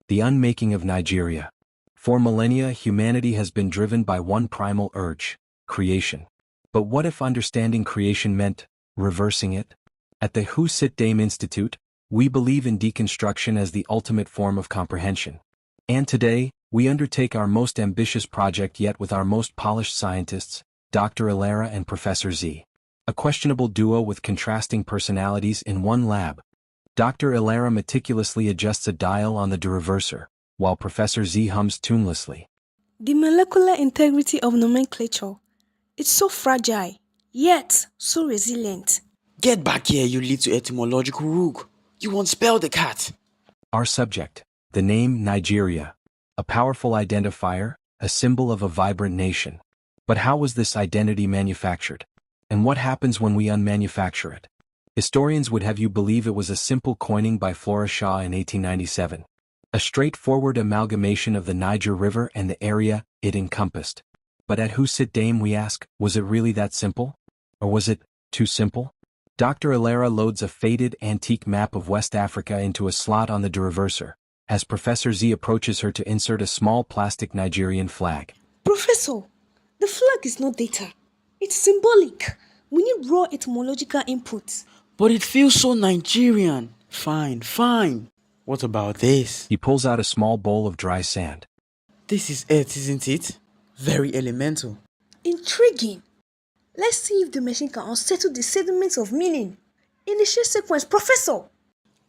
The unmaking of Nigeria. For millennia, humanity has been driven by one primal urge: creation. But what if understanding creation meant reversing it? At the Who Sit Dame Institute, we believe in deconstruction as the ultimate form of comprehension. And today, we undertake our most ambitious project yet with our most polished scientists, Dr. Elara and Professor Zee. A questionable duo with contrasting personalities in one lab. Dr. Elara meticulously adjusts a dial on the reverser, while Professor Zee hums tunelessly. The molecular integrity of nomenclature. It's so fragile, yet so resilient. Get back here, you little etymological rogue. You won't spell the cat. Our subject, the name Nigeria. A powerful identifier, a symbol of a vibrant nation. But how was this identity manufactured? And what happens when we unmanufacture it? Historians would have you believe it was a simple coining by Flora Shaw in 1897. A straightforward amalgamation of the Niger River and the area it encompassed. But at Who Sit Dame we ask, was it really that simple? Or was it too simple? Dr. Elara loads a faded antique map of West Africa into a slot on the reverser, as Professor Zee approaches her to insert a small plastic Nigerian flag. Professor, the flag is not data. It's symbolic. We need raw etymological inputs. But it feels so Nigerian. Fine. What about this? He pulls out a small bowl of dry sand. This is Earth, isn't it? Very elemental. Intriguing. Let's see if the machine can unsettle the sediments of meaning. Initial sequence, Professor.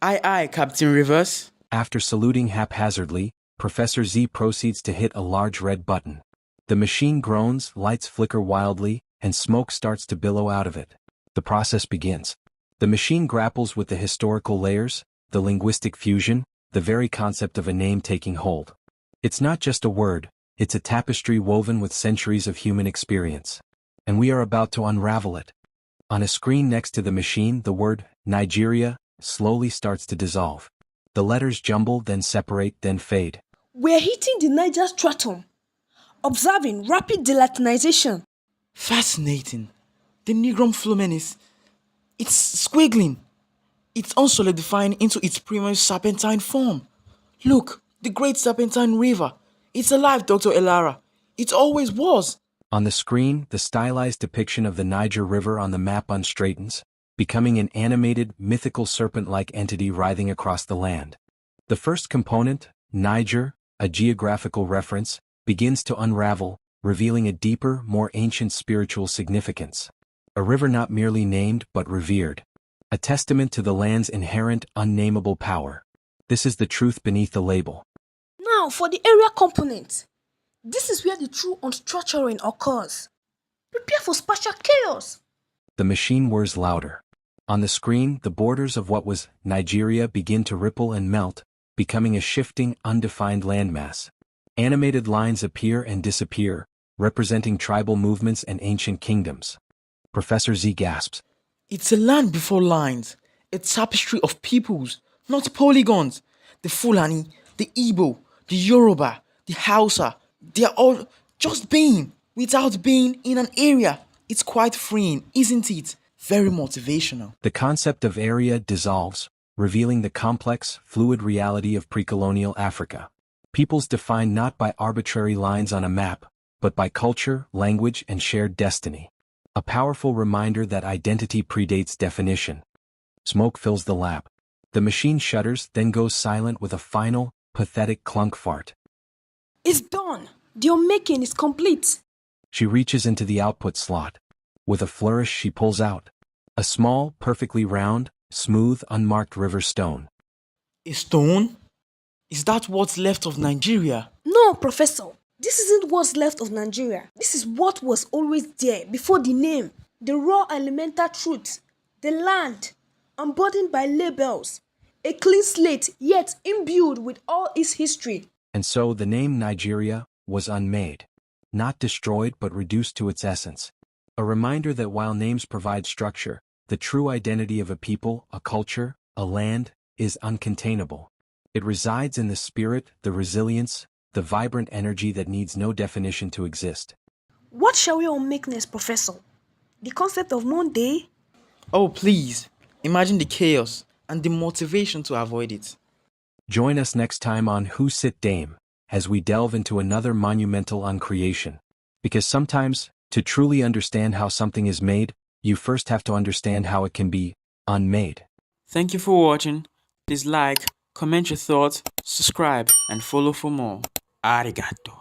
Aye, Captain Rivers. After saluting haphazardly, Professor Zee proceeds to hit a large red button. The machine groans, lights flicker wildly, and smoke starts to billow out of it. The process begins. The machine grapples with the historical layers, the linguistic fusion, the very concept of a name taking hold. It's not just a word, it's a tapestry woven with centuries of human experience. And we are about to unravel it. On a screen next to the machine, the word Nigeria slowly starts to dissolve. The letters jumble, then separate, then fade. We're hitting the Niger stratum, observing rapid delatinization. Fascinating. The Negrum flumenis. It's squiggling. It's unsolidifying into its primitive serpentine form. Look, the great serpentine river. It's alive, Dr. Elara. It always was. On the screen, the stylized depiction of the Niger River on the map unstraightens, becoming an animated, mythical serpent-like entity writhing across the land. The first component, Niger, a geographical reference, begins to unravel, revealing a deeper, more ancient spiritual significance. A river not merely named but revered. A testament to the land's inherent, unnameable power. This is the truth beneath the label. Now for the area component. This is where the true unstructuring occurs. Prepare for spatial chaos. The machine whirs louder. On the screen, the borders of what was Nigeria begin to ripple and melt, becoming a shifting, undefined landmass. Animated lines appear and disappear, representing tribal movements and ancient kingdoms. Professor Zee gasps. It's a land before lines. A tapestry of peoples, not polygons. The Fulani, the Igbo, the Yoruba, the Hausa, they're all just being, without being in an area. It's quite freeing, isn't it? Very motivational. The concept of area dissolves, revealing the complex, fluid reality of pre-colonial Africa. Peoples defined not by arbitrary lines on a map, but by culture, language, and shared destiny. A powerful reminder that identity predates definition. Smoke fills the lab. The machine shudders, then goes silent with a final, pathetic clunk fart. It's done. The unmaking is complete. She reaches into the output slot. With a flourish she pulls out a small, perfectly round, smooth, unmarked river stone. A stone? Is that what's left of Nigeria? No, Professor. This isn't what's left of Nigeria. This is what was always there before the name. The raw elemental truth. The land, unburdened by labels. A clean slate, yet imbued with all its history. And so the name Nigeria was unmade. Not destroyed but reduced to its essence. A reminder that while names provide structure, the true identity of a people, a culture, a land, is uncontainable. It resides in the spirit, the resilience, the vibrant energy that needs no definition to exist. What shall we unmake next, Professor? The concept of Monday? Oh, please. Imagine the chaos and the motivation to avoid it. Join us next time on Who Sit Dame, as we delve into another monumental uncreation. Because sometimes, to truly understand how something is made, you first have to understand how it can be unmade. Thank you for watching. Please like, comment your thoughts, subscribe, and follow for more. Arigato.